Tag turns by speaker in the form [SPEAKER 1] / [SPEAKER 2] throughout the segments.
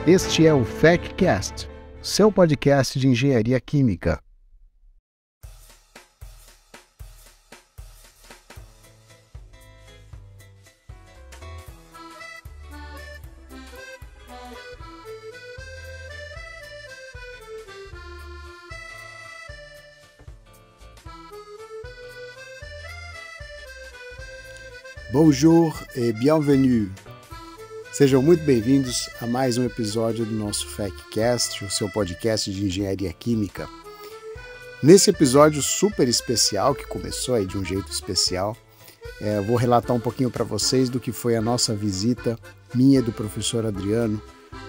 [SPEAKER 1] Este é o FECcast, seu podcast de engenharia química. Bonjour et bienvenue! Sejam muito bem-vindos a mais um episódio do nosso FECcast, o seu podcast de engenharia química. Nesse episódio super especial, que começou aí de um jeito especial, vou relatar um pouquinho para vocês do que foi a nossa visita, minha e do professor Adriano,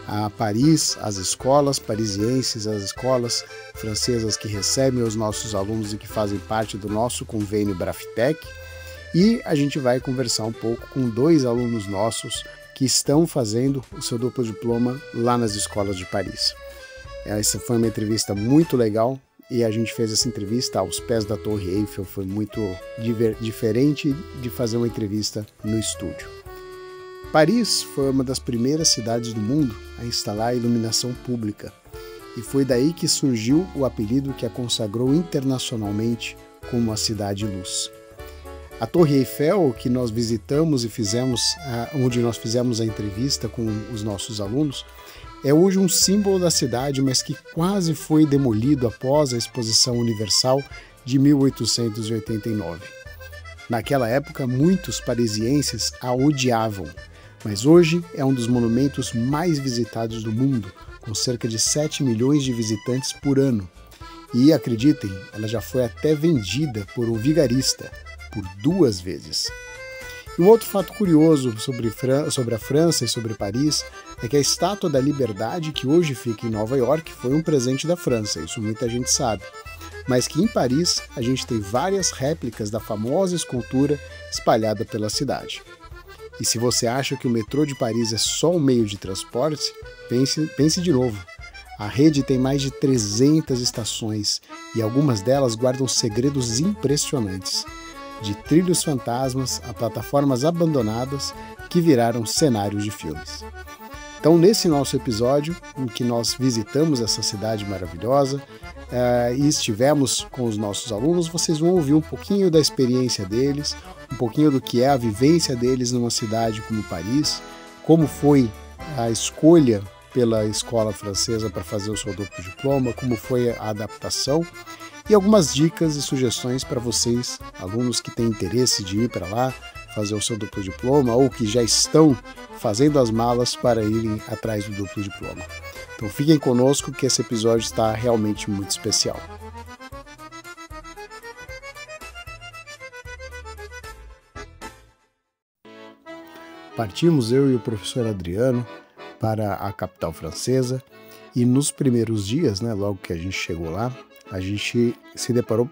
[SPEAKER 1] a Paris, às escolas parisienses, as escolas francesas que recebem os nossos alunos e que fazem parte do nosso convênio Braftec. E a gente vai conversar um pouco com 2 alunos nossos que estão fazendo o seu duplo diploma lá nas escolas de Paris. Essa foi uma entrevista muito legal e a gente fez essa entrevista aos pés da Torre Eiffel. Foi muito diferente de fazer uma entrevista no estúdio. Paris foi uma das primeiras cidades do mundo a instalar a iluminação pública e foi daí que surgiu o apelido que a consagrou internacionalmente como a Cidade-Luz. A Torre Eiffel, que nós visitamos e onde nós fizemos a entrevista com os nossos alunos, é hoje um símbolo da cidade, mas que quase foi demolido após a Exposição Universal de 1889. Naquela época, muitos parisienses a odiavam, mas hoje é um dos monumentos mais visitados do mundo, com cerca de 7 milhões de visitantes por ano. E, acreditem, ela já foi até vendida por um vigarista, por 2 vezes. E um outro fato curioso sobre a França e sobre Paris é que a Estátua da Liberdade, que hoje fica em Nova York, foi um presente da França, isso muita gente sabe. Mas que em Paris a gente tem várias réplicas da famosa escultura espalhada pela cidade. E se você acha que o metrô de Paris é só um meio de transporte, pense de novo. A rede tem mais de 300 estações e algumas delas guardam segredos impressionantes, de trilhos fantasmas a plataformas abandonadas que viraram cenários de filmes. Então, nesse nosso episódio, em que nós visitamos essa cidade maravilhosa e estivemos com os nossos alunos, vocês vão ouvir um pouquinho da experiência deles, um pouquinho do que é a vivência deles numa cidade como Paris, como foi a escolha pela escola francesa para fazer o seu duplo diploma, como foi a adaptação, e algumas dicas e sugestões para vocês, alunos que têm interesse de ir para lá, fazer o seu duplo diploma ou que já estão fazendo as malas para irem atrás do duplo diploma. Então fiquem conosco que esse episódio está realmente muito especial. Partimos eu e o professor Adriano para a capital francesa e nos primeiros dias, logo que a gente chegou lá,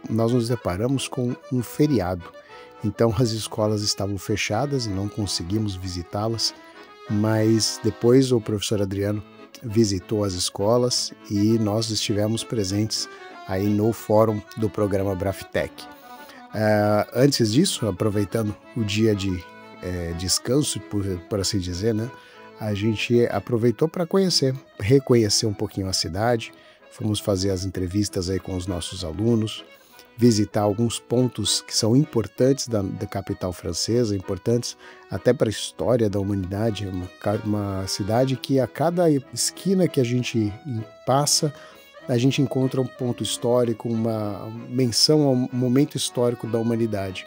[SPEAKER 1] nós nos deparamos com um feriado. Então as escolas estavam fechadas e não conseguimos visitá-las, mas depois o professor Adriano visitou as escolas e nós estivemos presentes aí no fórum do programa Braftec. Antes disso, aproveitando o dia de descanso, por assim dizer, a gente aproveitou para reconhecer um pouquinho a cidade. Fomos fazer as entrevistas aí com os nossos alunos, visitar alguns pontos que são importantes da capital francesa, importantes até para a história da humanidade. Uma cidade que a cada esquina que a gente passa, a gente encontra um ponto histórico, uma menção ao momento histórico da humanidade.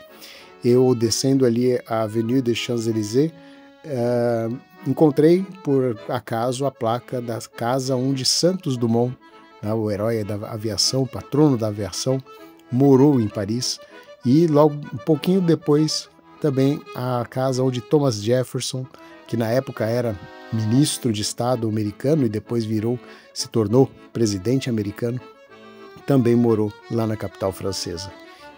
[SPEAKER 1] Eu, descendo ali a Avenue des Champs-Élysées, encontrei por acaso a placa da casa onde Santos Dumont, o herói da aviação, o patrono da aviação, morou em Paris, e logo um pouquinho depois também a casa onde Thomas Jefferson, que na época era ministro de Estado americano e depois se tornou presidente americano, também morou lá na capital francesa.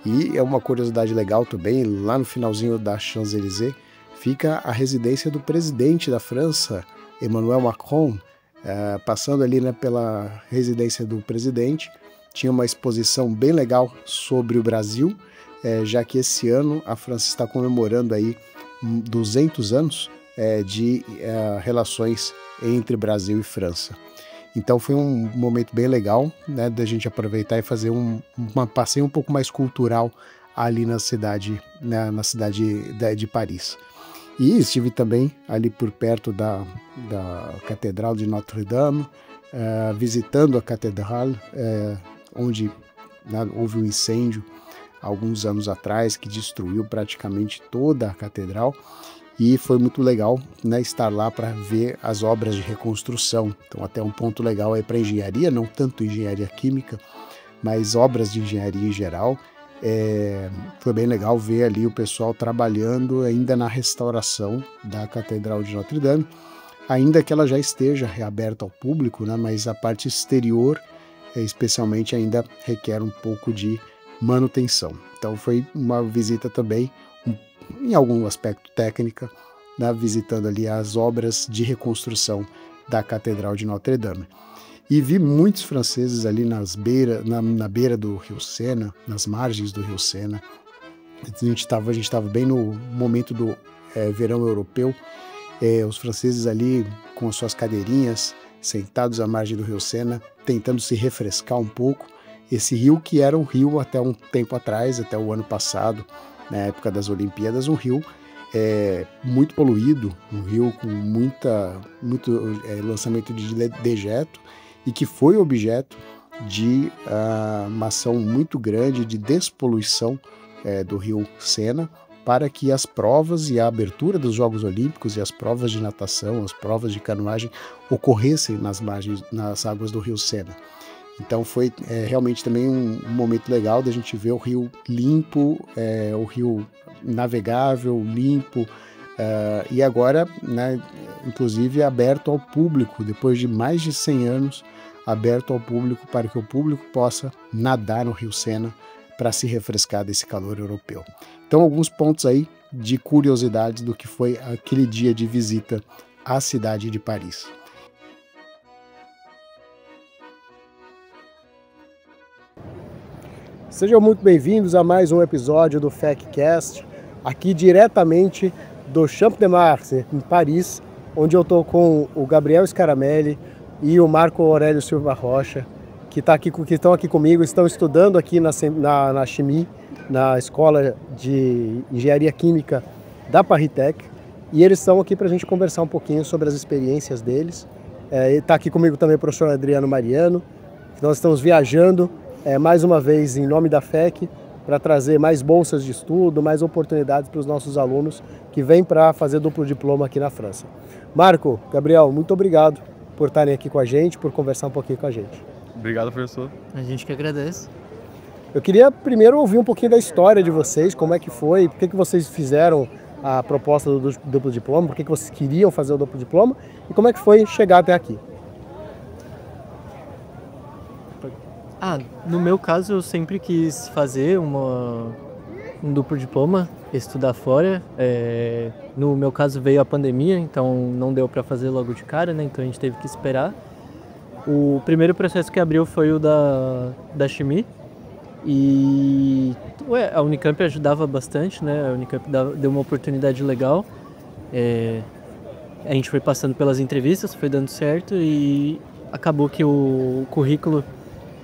[SPEAKER 1] E é uma curiosidade legal também, lá no finalzinho da Champs-Élysées fica a residência do presidente da França, Emmanuel Macron. Passando ali pela residência do presidente, tinha uma exposição bem legal sobre o Brasil, já que esse ano a França está comemorando aí 200 anos de relações entre Brasil e França. Então foi um momento bem legal, né, da gente aproveitar e fazer um passeio um pouco mais cultural ali na cidade de Paris. E estive também ali por perto da Catedral de Notre-Dame, visitando a catedral, onde houve um incêndio alguns anos atrás que destruiu praticamente toda a catedral. E foi muito legal, né, estar lá para ver as obras de reconstrução. Então até um ponto legal aí para engenharia, não tanto engenharia química, mas obras de engenharia em geral. Foi bem legal ver ali o pessoal trabalhando ainda na restauração da Catedral de Notre-Dame, ainda que ela já esteja reaberta ao público, né, mas a parte exterior, especialmente, ainda requer um pouco de manutenção. Então foi uma visita também, em algum aspecto técnica, né, visitando ali as obras de reconstrução da Catedral de Notre-Dame. E vi muitos franceses ali na beira do Rio Sena, nas margens do Rio Sena. A gente estava bem no momento do verão europeu, os franceses ali com as suas cadeirinhas, sentados à margem do Rio Sena, tentando se refrescar um pouco. Esse rio que era um rio até um tempo atrás, até o ano passado, na época das Olimpíadas, um rio muito poluído, um rio com muito lançamento de dejeto, e que foi objeto de uma ação muito grande de despoluição do rio Sena, para que as provas e a abertura dos Jogos Olímpicos e as provas de natação, as provas de canoagem ocorressem nas águas do rio Sena. Então foi realmente também um momento legal da gente ver o rio limpo, o rio navegável, limpo, e agora, né, inclusive aberto ao público, depois de mais de 100 anos, aberto ao público para que o público possa nadar no rio Sena para se refrescar desse calor europeu. Então alguns pontos aí de curiosidades do que foi aquele dia de visita à cidade de Paris. Sejam muito bem-vindos a mais um episódio do FECcast, aqui diretamente do Champ de Mars, em Paris, onde eu estou com o Gabriel Scaramelli e o Marco Aurélio Silva Rocha, que estão aqui comigo, estão estudando aqui na Chimie, na Escola de Engenharia Química da Paris-Tech, e eles estão aqui para a gente conversar um pouquinho sobre as experiências deles. Está aqui comigo também o professor Adriano Mariano. Nós estamos viajando mais uma vez em nome da FEC para trazer mais bolsas de estudo, mais oportunidades para os nossos alunos que vêm para fazer duplo diploma aqui na França. Marco, Gabriel, muito obrigado por estarem aqui com a gente, por conversar um pouquinho com a gente.
[SPEAKER 2] Obrigado, professor.
[SPEAKER 3] A gente que agradece.
[SPEAKER 1] Eu queria primeiro ouvir um pouquinho da história de vocês, como é que foi, por que vocês fizeram a proposta do duplo diploma, por que vocês queriam fazer o duplo diploma e como é que foi chegar até aqui.
[SPEAKER 3] No meu caso, eu sempre quis fazer um duplo diploma, estudar fora. No meu caso veio a pandemia, então não deu para fazer logo de cara, né? Então a gente teve que esperar. O primeiro processo que abriu foi o da Chimie. E a Unicamp ajudava bastante, né? A Unicamp deu uma oportunidade legal. A gente foi passando pelas entrevistas, foi dando certo e acabou que o currículo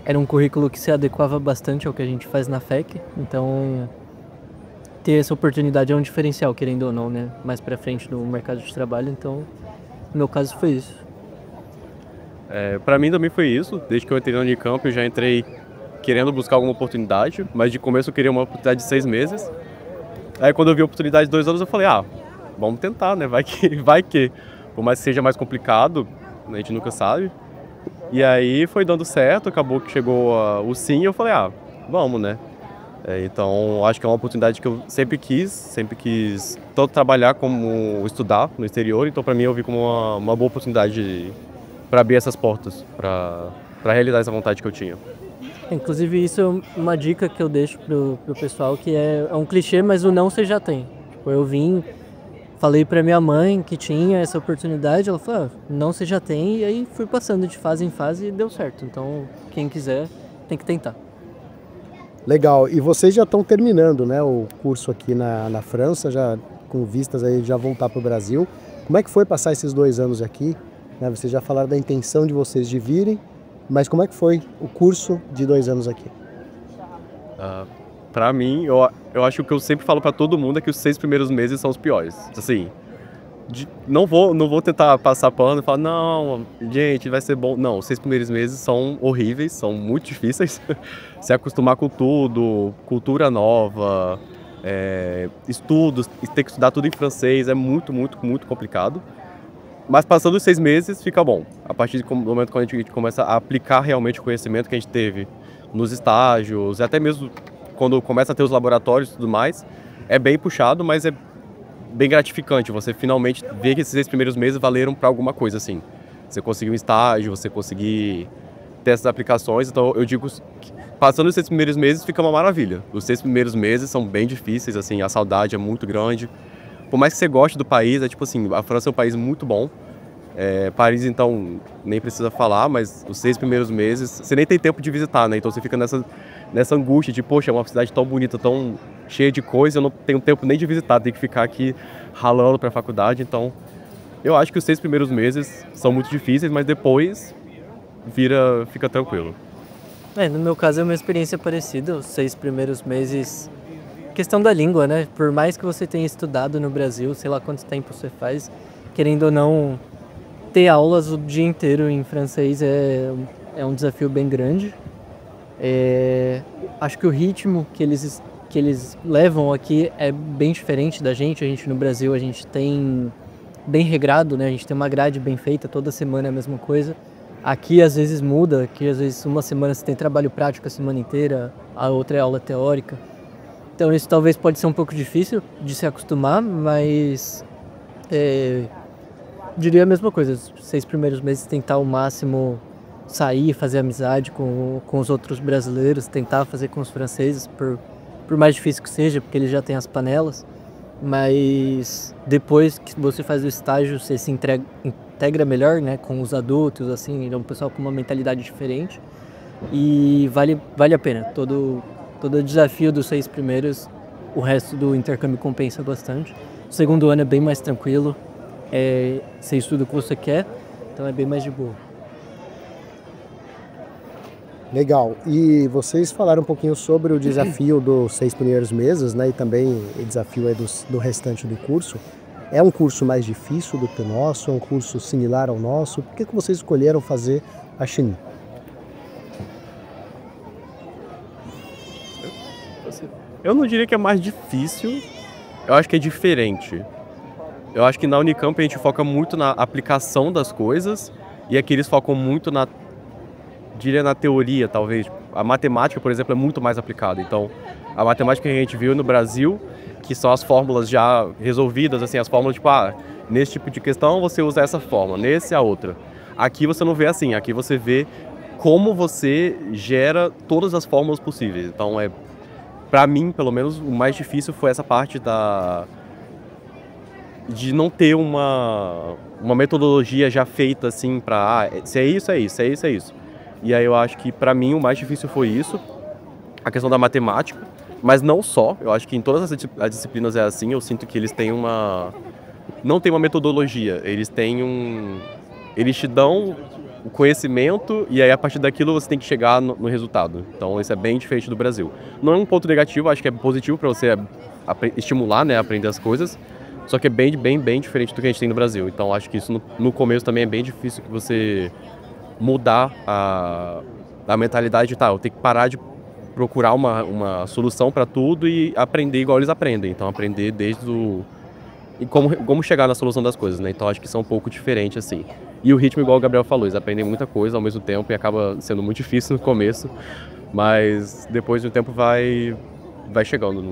[SPEAKER 3] era um currículo que se adequava bastante ao que a gente faz na FEC. Então, ter essa oportunidade é um diferencial, querendo ou não, né? Mais pra frente no mercado de trabalho. Então, no meu caso, foi isso.
[SPEAKER 2] Para mim também foi isso. Desde que eu entrei na Unicamp, eu já entrei querendo buscar alguma oportunidade, mas de começo eu queria uma oportunidade de 6 meses. Aí quando eu vi a oportunidade de 2 anos, eu falei, vamos tentar, né? Vai que. Por mais que seja mais complicado, a gente nunca sabe. E aí foi dando certo, acabou que chegou o sim e eu falei, vamos, né? Então acho que é uma oportunidade que eu sempre quis tanto trabalhar como estudar no exterior. Então para mim eu vi como uma boa oportunidade para abrir essas portas, para realizar essa vontade que eu tinha.
[SPEAKER 3] Inclusive isso é uma dica que eu deixo pro pessoal, que é um clichê, mas o não você já tem. Tipo, eu falei pra minha mãe que tinha essa oportunidade, ela falou, não você já tem, e aí fui passando de fase em fase e deu certo. Então quem quiser tem que tentar.
[SPEAKER 1] Legal, e vocês já estão terminando, né, o curso aqui na França, já com vistas aí já voltar para o Brasil. Como é que foi passar esses 2 anos aqui? Né? Vocês já falaram da intenção de vocês de virem, mas como é que foi o curso de 2 anos aqui?
[SPEAKER 2] Pra mim, eu acho que o que eu sempre falo pra todo mundo é que os 6 primeiros meses são os piores. Assim, não vou tentar passar pano e falar, não, gente, vai ser bom. Não, os 6 primeiros meses são horríveis, são muito difíceis. Se acostumar com tudo, cultura nova, estudos, ter que estudar tudo em francês é muito, muito, muito complicado. Mas passando os 6 meses, fica bom. A partir do momento quando a gente começa a aplicar realmente o conhecimento que a gente teve nos estágios, até mesmo quando começa a ter os laboratórios e tudo mais, é bem puxado, mas é bem gratificante. Você finalmente vê que esses 6 primeiros meses valeram para alguma coisa, assim. Você conseguir um estágio, você conseguir ter essas aplicações. Então, eu digo que passando os 6 primeiros meses fica uma maravilha. Os 6 primeiros meses são bem difíceis, assim, a saudade é muito grande. Por mais que você goste do país, é tipo assim, a França é um país muito bom. Paris, então, nem precisa falar, mas os 6 primeiros meses, você nem tem tempo de visitar, né? Então você fica nessa angústia de, poxa, é uma cidade tão bonita, tão cheia de coisa, eu não tenho tempo nem de visitar, tenho que ficar aqui ralando para a faculdade. Então, eu acho que os 6 primeiros meses são muito difíceis, mas depois fica tranquilo.
[SPEAKER 3] No meu caso é uma experiência parecida, os 6 primeiros meses, questão da língua, né? Por mais que você tenha estudado no Brasil, sei lá quanto tempo você faz, querendo ou não, ter aulas o dia inteiro em francês é um desafio bem grande. Acho que o ritmo que eles levam aqui é bem diferente da gente. A gente no Brasil, a gente tem bem regrado, né? A gente tem uma grade bem feita, toda semana é a mesma coisa. Aqui às vezes muda, aqui às vezes uma semana você tem trabalho prático a semana inteira, a outra é aula teórica. Então isso talvez pode ser um pouco difícil de se acostumar, mas diria a mesma coisa, os 6 primeiros meses tentar ao máximo sair, fazer amizade com os outros brasileiros, tentar fazer com os franceses, por mais difícil que seja, porque eles já têm as panelas, mas depois que você faz o estágio, você se integra melhor, né, com os adultos, assim, é um pessoal com uma mentalidade diferente e vale a pena. Todo o desafio dos 6 primeiros, o resto do intercâmbio compensa bastante. O segundo ano é bem mais tranquilo, você estuda o que você quer, então é bem mais de boa.
[SPEAKER 1] Legal. E vocês falaram um pouquinho sobre o desafio dos 6 primeiros meses, né? E também o desafio aí do restante do curso. É um curso mais difícil do que o nosso? É um curso similar ao nosso? Por que vocês escolheram fazer a Chiny?
[SPEAKER 2] Eu não diria que é mais difícil, eu acho que é diferente. Eu acho que na Unicamp a gente foca muito na aplicação das coisas e aqui eles focam muito na teoria, talvez. A matemática, por exemplo, é muito mais aplicada. Então, a matemática que a gente viu no Brasil, que são as fórmulas já resolvidas, assim, as fórmulas tipo, nesse tipo de questão você usa essa fórmula, nesse a outra. Aqui você não vê assim, aqui você vê como você gera todas as fórmulas possíveis. Então, pra mim, pelo menos, o mais difícil foi essa parte de não ter uma metodologia já feita assim pra, se é isso, é isso, é isso, é isso. E aí eu acho que pra mim o mais difícil foi isso, a questão da matemática, mas não só, eu acho que em todas as disciplinas é assim, eu sinto que eles têm não tem uma metodologia, eles te dão o conhecimento e aí a partir daquilo você tem que chegar no resultado. Então isso é bem diferente do Brasil. Não é um ponto negativo, acho que é positivo para você estimular, né, aprender as coisas, só que é bem diferente do que a gente tem no Brasil. Então acho que isso no começo também é bem difícil que você mudar a mentalidade de eu tenho que parar de procurar uma solução para tudo e aprender igual eles aprendem. Então aprender desde e como chegar na solução das coisas, né? Então acho que isso é um pouco diferente assim. E o ritmo, igual o Gabriel falou, eles aprendem muita coisa ao mesmo tempo e acaba sendo muito difícil no começo, mas depois do tempo vai chegando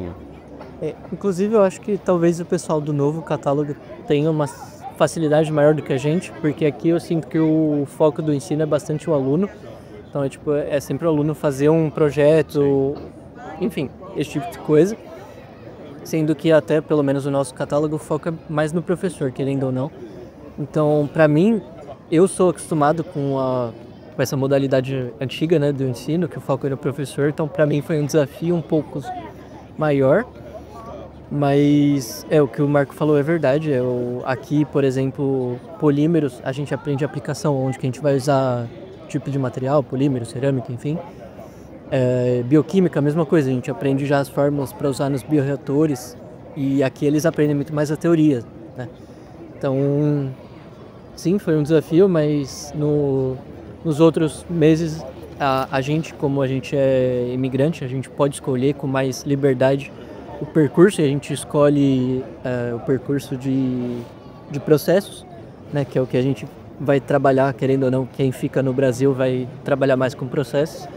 [SPEAKER 3] inclusive eu acho que talvez o pessoal do novo catálogo tenha uma facilidade maior do que a gente, porque aqui eu sinto que o foco do ensino é bastante o aluno, então é sempre o aluno fazer um projeto, enfim, esse tipo de coisa, sendo que até pelo menos o nosso catálogo foca mais no professor, querendo ou não. Então, para mim, eu sou acostumado com essa modalidade antiga, né, do ensino, que o foco era o professor, então para mim foi um desafio um pouco maior. Mas o que o Marco falou é verdade. Aqui, por exemplo, polímeros, a gente aprende a aplicação, onde que a gente vai usar tipo de material, polímero, cerâmica, enfim. Bioquímica, a mesma coisa, a gente aprende já as fórmulas para usar nos bioreatores, e aqui eles aprendem muito mais a teoria, né? Então, sim, foi um desafio, mas nos outros meses a gente, como a gente é imigrante, a gente pode escolher com mais liberdade o percurso, e a gente escolhe o percurso de processos, né, que é o que a gente vai trabalhar, querendo ou não. Quem fica no Brasil vai trabalhar mais com processos,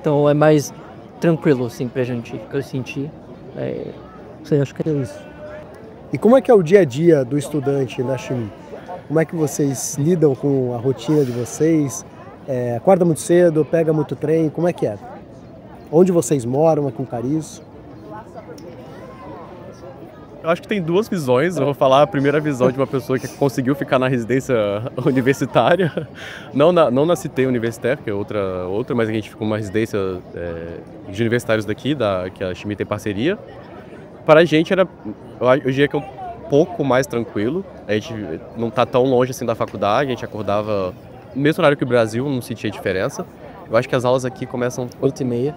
[SPEAKER 3] então é mais tranquilo assim, pra gente, eu senti. Acho que é isso.
[SPEAKER 1] E como é que é o dia a dia do estudante na Chimie? Como é que vocês lidam com a rotina de vocês? Acorda muito cedo, pega muito trem, como é que é? Onde vocês moram aqui em Paris?
[SPEAKER 2] Eu acho que tem duas visões. Eu vou falar a primeira visão de uma pessoa que conseguiu ficar na residência universitária. Não na Cité Universitaire, que é outra, mas a gente ficou numa residência de universitários daqui, que a Chimie tem parceria. Para a gente eu diria que é um pouco mais tranquilo. A gente não está tão longe assim da faculdade, a gente acordava no mesmo horário que o Brasil, não sentia diferença. Eu acho que as aulas aqui começam
[SPEAKER 3] 8h30.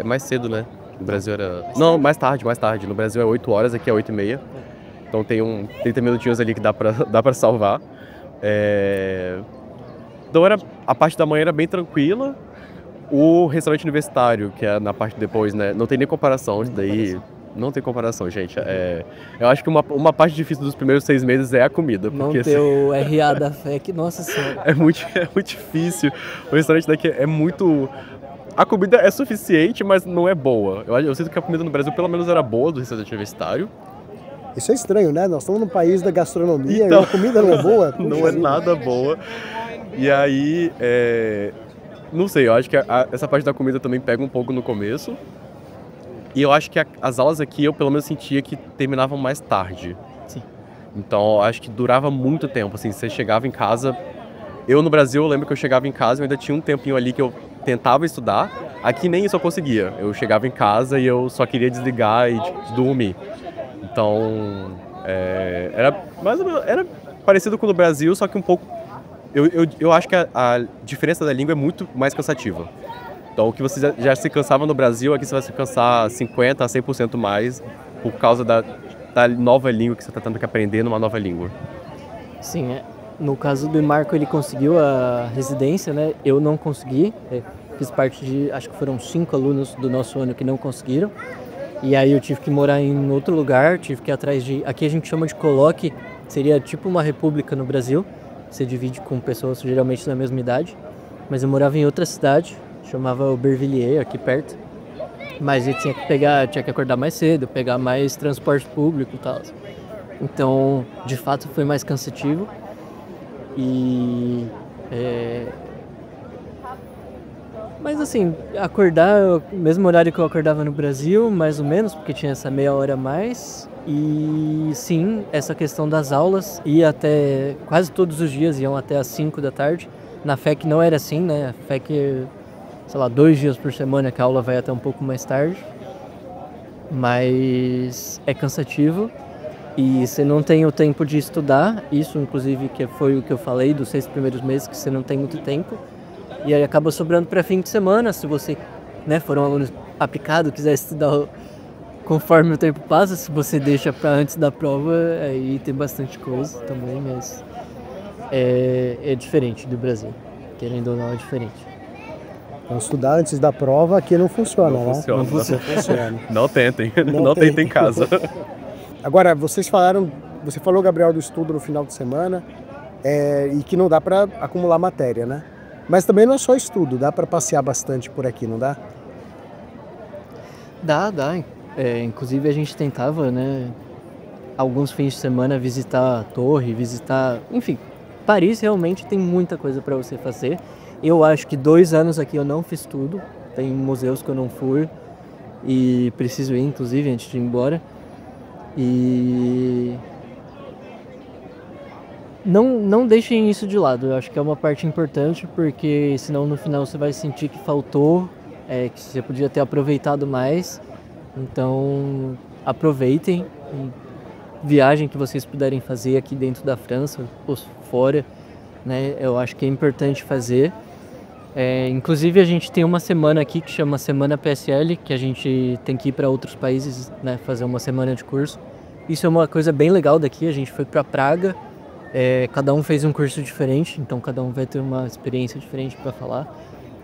[SPEAKER 2] Mais cedo, né? No Brasil era... Não, mais tarde. No Brasil é 8 horas, aqui é 8h30. Então tem 30 minutinhos ali que dá pra salvar. Então a parte da manhã era bem tranquila. O restaurante universitário, que é na parte depois, né? Não tem nem comparação. Daí não tem comparação, gente. Eu acho que uma parte difícil dos primeiros 6 meses é a comida.
[SPEAKER 3] Não
[SPEAKER 2] porque,
[SPEAKER 3] ter o RA da FEC, nossa senhora.
[SPEAKER 2] É muito difícil. O restaurante daqui é muito... A comida é suficiente, mas não é boa. Eu sinto que a comida no Brasil pelo menos era boa, do restaurante universitário.
[SPEAKER 1] Isso é estranho, né? Nós estamos num país da gastronomia,
[SPEAKER 2] então,
[SPEAKER 1] e a comida não é boa.
[SPEAKER 2] Não é nada boa. E aí, não sei, eu acho que essa parte da comida também pega um pouco no começo. E eu acho que as aulas aqui eu pelo menos sentia que terminavam mais tarde.
[SPEAKER 3] Sim.
[SPEAKER 2] Então eu acho que durava muito tempo, assim, você chegava em casa... Eu no Brasil, eu lembro que eu chegava em casa, eu ainda tinha um tempinho ali que eu tentava estudar. Aqui nem isso eu conseguia. Eu chegava em casa e eu só queria desligar e dormir. Então, era parecido com o do Brasil, só que um pouco... Eu acho que a diferença da língua é muito mais cansativa. Então, o que você já se cansava no Brasil, aqui você vai se cansar 50% a 100% mais por causa da nova língua que você está tendo que aprender numa nova língua.
[SPEAKER 3] Sim, no caso do Marco, ele conseguiu a residência, né? Eu não consegui. Fiz parte de, acho que foram 5 alunos do nosso ano que não conseguiram. E aí eu tive que morar em outro lugar, tive que ir atrás de... Aqui a gente chama de colloque, seria tipo uma república no Brasil. Você divide com pessoas geralmente da mesma idade. Mas eu morava em outra cidade, chamava Aubervilliers, aqui perto. Mas eu tinha que acordar mais cedo, pegar mais transporte público e tal. Então, de fato, foi mais cansativo. Mas assim, acordar, mesmo horário que eu acordava no Brasil, mais ou menos, porque tinha essa meia hora a mais. E sim, essa questão das aulas, ia até quase todos os dias, iam até às 5 da tarde. Na FEC não era assim, né? A FEC, sei lá, 2 dias por semana, que a aula vai até um pouco mais tarde. Mas é cansativo. E você não tem o tempo de estudar, isso inclusive que foi o que eu falei dos 6 primeiros meses, que você não tem muito tempo. E aí acaba sobrando para fim de semana, se você, né, for um aluno aplicado, quiser estudar conforme o tempo passa, se você deixa para antes da prova, aí tem bastante coisa também, mas é diferente do Brasil, querendo ou não é diferente.
[SPEAKER 1] Então estudar antes da prova aqui não funciona,
[SPEAKER 2] não
[SPEAKER 1] né?
[SPEAKER 2] Funciona.
[SPEAKER 1] Não funciona.
[SPEAKER 2] Não tentem, não tentem em casa.
[SPEAKER 1] Agora, você falou, Gabriel, do estudo no final de semana e que não dá para acumular matéria, né? Mas também não é só estudo, dá para passear bastante por aqui, não dá?
[SPEAKER 3] Dá. Inclusive a gente tentava, né, alguns fins de semana visitar a torre, enfim, Paris realmente tem muita coisa para você fazer. Eu acho que 2 anos aqui eu não fiz tudo, tem museus que eu não fui e preciso ir, inclusive, antes de ir embora. E não deixem isso de lado, eu acho que é uma parte importante, porque senão no final você vai sentir que faltou, que você podia ter aproveitado mais. Então aproveitem viagem que vocês puderem fazer aqui dentro da França ou fora, né? Eu acho que é importante fazer. Inclusive a gente tem uma semana aqui que chama Semana PSL, que a gente tem que ir para outros países, né, fazer uma semana de curso. Isso é uma coisa bem legal daqui. A gente foi para Praga, cada um fez um curso diferente, então cada um vai ter uma experiência diferente para falar,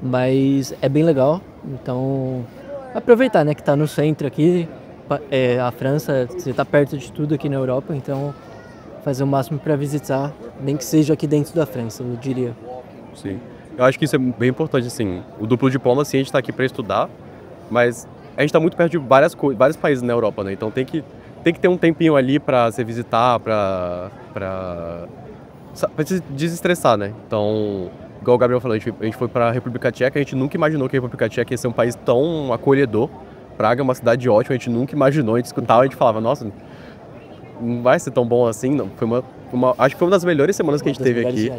[SPEAKER 3] mas é bem legal. Então aproveitar, né, que está no centro aqui, a França, você está perto de tudo aqui na Europa, então fazer o máximo para visitar, nem que seja aqui dentro da França, eu diria.
[SPEAKER 2] Sim. Eu acho que isso é bem importante, assim. O duplo diploma, sim, a gente está aqui para estudar, mas a gente está muito perto de vários países na Europa, né? Então tem que ter um tempinho ali para você visitar, para se desestressar, né? Então, igual o Gabriel falou, a gente foi para a República Tcheca, a gente nunca imaginou que a República Tcheca ia ser um país tão acolhedor. Praga é uma cidade ótima, a gente nunca imaginou, a gente escutava, a gente falava, nossa, não vai ser tão bom assim, não. Acho que foi uma das melhores semanas que a gente teve aqui.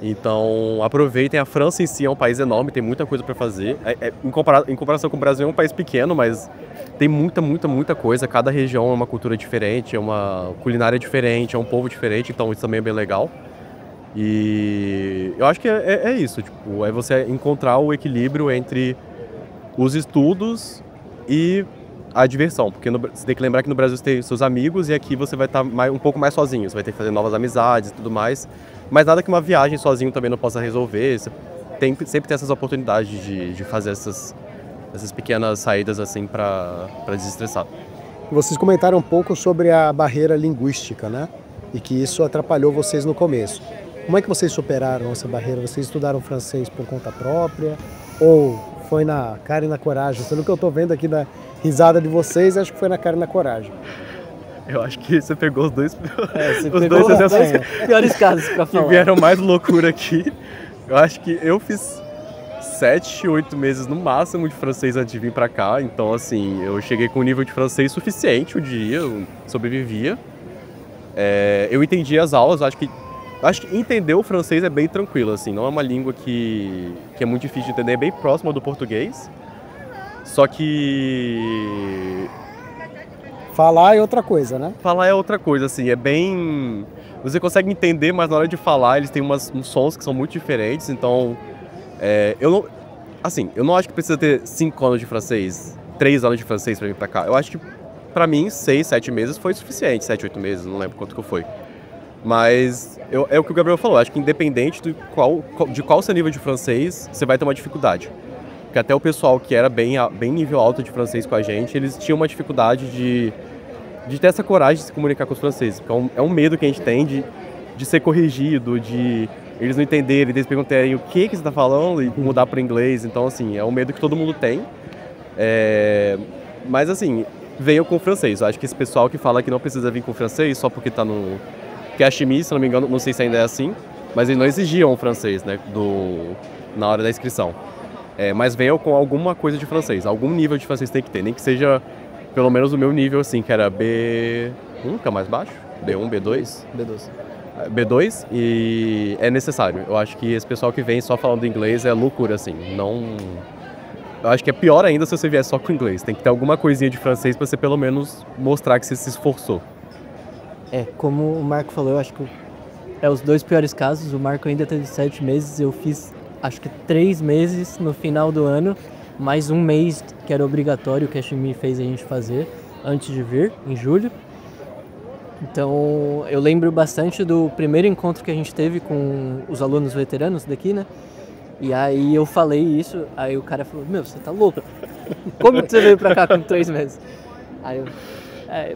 [SPEAKER 2] Então, aproveitem. A França em si é um país enorme, tem muita coisa para fazer. Em comparação com o Brasil, é um país pequeno, mas tem muita coisa. Cada região é uma cultura diferente, é uma culinária diferente, é um povo diferente, então isso também é bem legal. E eu acho que é isso, tipo, é você encontrar o equilíbrio entre os estudos e a diversão, porque você tem que lembrar que no Brasil você tem seus amigos e aqui você vai estar um pouco mais sozinho, você vai ter que fazer novas amizades e tudo mais. Mas nada que uma viagem sozinho também não possa resolver. Você sempre tem essas oportunidades de fazer essas pequenas saídas assim para desestressar.
[SPEAKER 1] Vocês comentaram um pouco sobre a barreira linguística, né? E que isso atrapalhou vocês no começo. Como é que vocês superaram essa barreira? Vocês estudaram francês por conta própria? Ou foi na cara e na coragem? Pelo que eu estou vendo aqui da risada de vocês, acho que foi na cara e na coragem.
[SPEAKER 2] Eu acho que você pegou os dois
[SPEAKER 3] piores casos pra falar.
[SPEAKER 2] Que vieram mais loucura aqui. Eu acho que eu fiz 7, 8 meses no máximo de francês antes de vir pra cá. Então, assim, eu cheguei com um nível de francês suficiente, eu diria, eu sobrevivia. Eu entendi as aulas, acho que entender o francês é bem tranquilo, assim. Não é uma língua que é muito difícil de entender, é bem próxima do português. Só que
[SPEAKER 1] falar é outra coisa, né?
[SPEAKER 2] Falar é outra coisa, assim, é bem... Você consegue entender, mas na hora de falar eles têm uns sons que são muito diferentes, então... eu não acho que precisa ter 5 anos de francês, 3 anos de francês pra vir pra cá. Eu acho que, pra mim, 6, 7 meses foi suficiente, 7, 8 meses, não lembro quanto que foi. Mas é o que o Gabriel falou, acho que independente de qual seu nível de francês, você vai ter uma dificuldade. Porque até o pessoal que era bem nível alto de francês com a gente, eles tinham uma dificuldade de ter essa coragem de se comunicar com os franceses. Então, é um medo que a gente tem de ser corrigido, de eles não entenderem, eles perguntarem o que você está falando e mudar para inglês. Então, assim, é um medo que todo mundo tem. Mas, assim, venham com o francês. Eu acho que esse pessoal que fala que não precisa vir com o francês só porque está no... Porque a Chimie, se não me engano, não sei se ainda é assim, mas eles não exigiam o francês, né, na hora da inscrição. Mas venham com alguma coisa de francês, algum nível de francês tem que ter, nem que seja pelo menos o meu nível, assim, que era B1, que é mais baixo, B1, B2? B2, e é necessário. Eu acho que esse pessoal que vem só falando inglês é loucura, assim, não... Eu acho que é pior ainda se você vier só com inglês, tem que ter alguma coisinha de francês para você pelo menos mostrar que você se esforçou.
[SPEAKER 3] Como o Marco falou, eu acho que os 2 piores casos. O Marco ainda teve 7 meses, eu fiz acho que 3 meses no final do ano, mais 1 mês que era obrigatório, que a Chimie fez a gente fazer antes de vir, em julho. Então eu lembro bastante do primeiro encontro que a gente teve com os alunos veteranos daqui, né? E aí eu falei isso, aí o cara falou, meu, você tá louco? Como que você veio pra cá com 3 meses? Aí eu...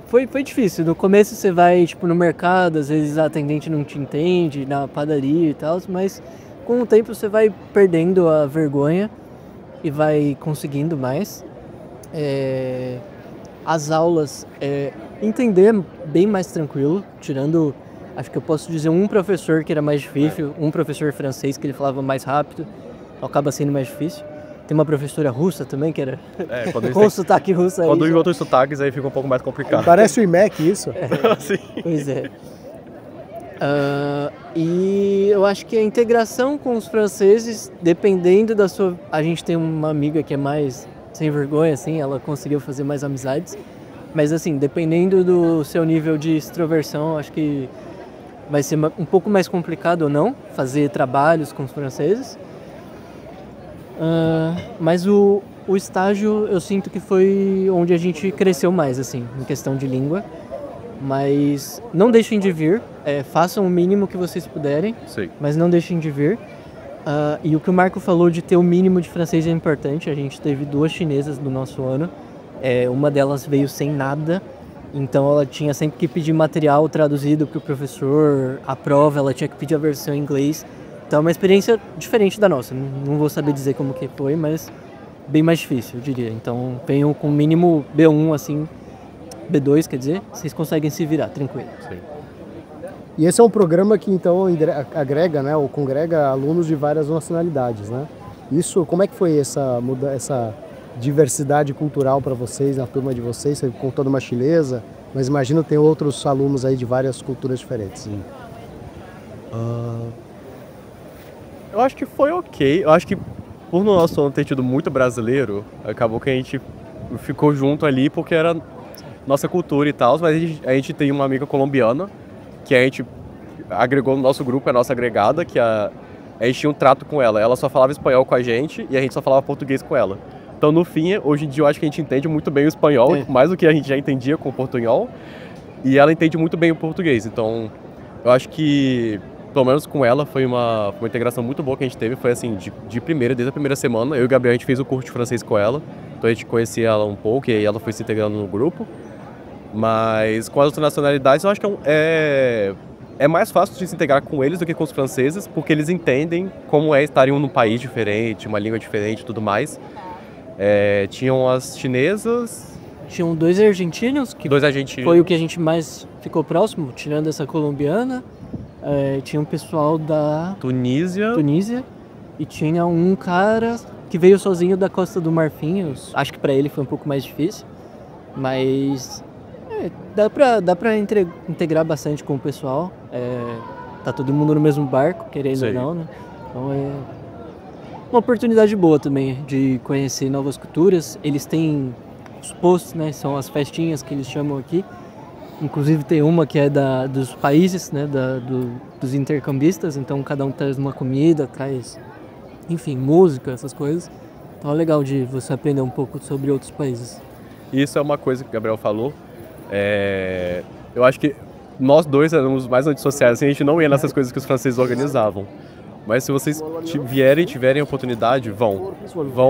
[SPEAKER 3] Foi difícil. No começo você vai tipo no mercado, às vezes a atendente não te entende, na padaria e tal, mas com o tempo você vai perdendo a vergonha e vai conseguindo mais. As aulas, entender bem mais tranquilo, tirando, acho que eu posso dizer um professor que era mais difícil, um professor francês que ele falava mais rápido, acaba sendo mais difícil. Tem uma professora russa também, que era com sotaque russo aí.
[SPEAKER 2] Quando em outros sotaques aí fica um pouco mais complicado.
[SPEAKER 1] Parece o IMEC isso.
[SPEAKER 2] Sim.
[SPEAKER 3] Pois é. E eu acho que a integração com os franceses, dependendo da sua... A gente tem uma amiga que é mais sem vergonha, assim, ela conseguiu fazer mais amizades. Mas assim, dependendo do seu nível de extroversão, acho que vai ser um pouco mais complicado ou não fazer trabalhos com os franceses. Mas o estágio eu sinto que foi onde a gente cresceu mais, assim, em questão de língua. Mas não deixem de vir, façam o mínimo que vocês puderem,
[SPEAKER 2] Sim.
[SPEAKER 3] mas não deixem de vir. E o que o Marco falou de ter o mínimo de francês é importante. A gente teve 2 chinesas no nosso ano, uma delas veio sem nada, então ela tinha sempre que pedir material traduzido para o professor, a prova ela tinha que pedir a versão em inglês. Então é uma experiência diferente da nossa, não vou saber dizer como que foi, mas bem mais difícil, eu diria. Então venham com mínimo B1, assim, B2, quer dizer, vocês conseguem se virar, tranquilo.
[SPEAKER 2] Sim.
[SPEAKER 1] E esse é um programa que então agrega, né, ou congrega alunos de várias nacionalidades, né? Isso, como é que foi essa diversidade cultural para vocês, na turma de vocês? Você contou de uma chinesa, mas imagino que tem outros alunos aí de várias culturas diferentes.
[SPEAKER 2] Eu acho que foi ok. Eu acho que por no nosso ano ter tido muito brasileiro, acabou que a gente ficou junto ali porque era nossa cultura e tal, mas a gente tem uma amiga colombiana que a gente agregou no nosso grupo, a nossa agregada, que a gente tinha um trato com ela. Ela só falava espanhol com a gente e a gente só falava português com ela. Então, no fim, hoje em dia eu acho que a gente entende muito bem o espanhol, mais do que a gente já entendia com o portunhol, e ela entende muito bem o português. Então, eu acho que, pelo menos com ela, foi uma integração muito boa que a gente teve. Foi assim, de primeira, desde a primeira semana, eu e o Gabriel, a gente fez o curso de francês com ela, então a gente conhecia ela um pouco e aí ela foi se integrando no grupo. Mas com as outras nacionalidades, eu acho que é mais fácil de se integrar com eles do que com os franceses, porque eles entendem como é estar em um país diferente, uma língua diferente e tudo mais. Tinham as chinesas...
[SPEAKER 3] Tinham 2 argentinos, que
[SPEAKER 2] 2 argentinos.
[SPEAKER 3] Foi o que a gente mais ficou próximo, tirando essa colombiana. Tinha um pessoal da
[SPEAKER 2] Tunísia.
[SPEAKER 3] E tinha um cara que veio sozinho da Costa do Marfim. Acho que para ele foi um pouco mais difícil, mas dá pra integrar bastante com o pessoal. Tá todo mundo no mesmo barco, querendo ou não, né? Então uma oportunidade boa também de conhecer novas culturas. Eles têm os posts, né? São as festinhas que eles chamam aqui. Inclusive tem uma que é dos países, né? Dos intercambistas. Então cada um traz uma comida, traz, enfim, música, essas coisas. Então é legal de você aprender um pouco sobre outros países.
[SPEAKER 2] Isso é uma coisa que o Gabriel falou. Eu acho que nós dois éramos mais antissociais, assim, a gente não ia nessas coisas que os franceses organizavam. Mas se vocês tiverem oportunidade, vão